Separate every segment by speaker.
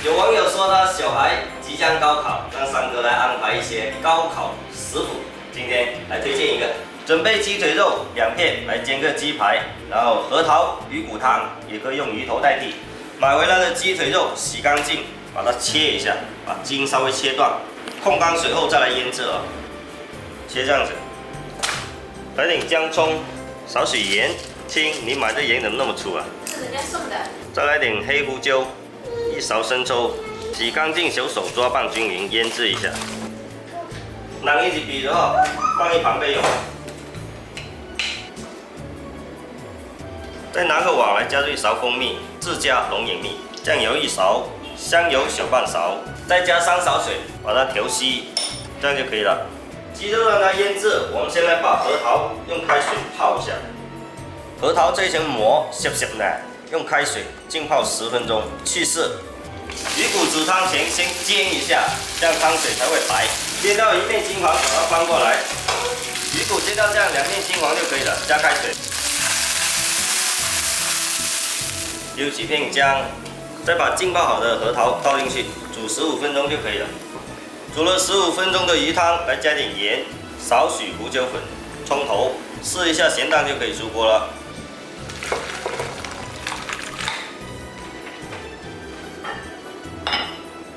Speaker 1: 有网友说他小孩即将高考，让三哥来安排一些高考食谱。今天来推荐一个，准备鸡腿肉2片来煎个鸡排，然后核桃鱼骨汤也可以用鱼头代替。买回来的鸡腿肉洗干净，把它切一下，把筋稍微切断，控干水后再来腌制啊。切这样子，来点姜葱，少许盐。亲，你买的盐怎么那么粗啊？
Speaker 2: 是人家送的。
Speaker 1: 再来点黑胡椒，1勺生抽，洗干净，小手抓拌均匀，腌制一下。囊一起比的话，放一旁备用。再拿个碗来加入1勺蜂蜜，自家龙眼蜜，酱油1勺，香油小半勺，再加3勺水，把它调稀，这样就可以了。鸡肉让它腌制，我们先来把核桃用开水泡一下。核桃这一层膜涩涩的，用开水浸泡10分钟，去色。鱼骨煮汤前先煎一下，这样汤水才会白。煎到1面金黄，把它翻过来。鱼骨煎到这样2面金黄就可以了，加开水。丢几片姜，再把浸泡好的核桃倒进去，煮15分钟就可以了。煮了15分钟的鱼汤，来加点盐，少许胡椒粉，葱头，试一下咸淡就可以出锅了。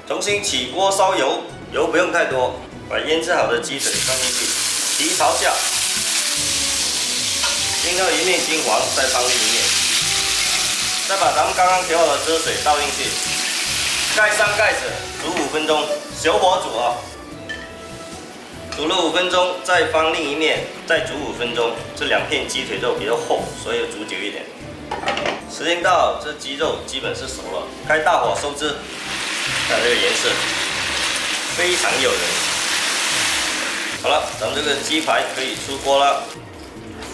Speaker 1: 重新起锅烧油，油不用太多，把腌制好的鸡腿放进去，提朝下，煎到1面金黄，再放另一面，再把咱们刚刚调好的汁水倒进去，盖上盖子，煮5分钟，小火煮啊。煮了5分钟，再翻另一面，再煮5分钟。这2片鸡腿肉比较厚，所以要煮久一点。时间到，这鸡肉基本是熟了，开大火收汁。看这个颜色，非常诱人。好了，咱们这个鸡排可以出锅了，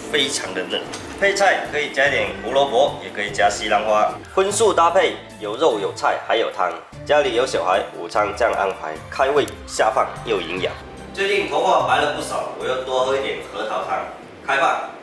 Speaker 1: 非常的嫩。配菜可以加点胡萝卜，也可以加西兰花，荤素搭配，有肉有菜还有汤。家里有小孩，午餐这样安排，开胃下饭又营养。最近头发白了不少，我又多喝一点核桃汤。开饭。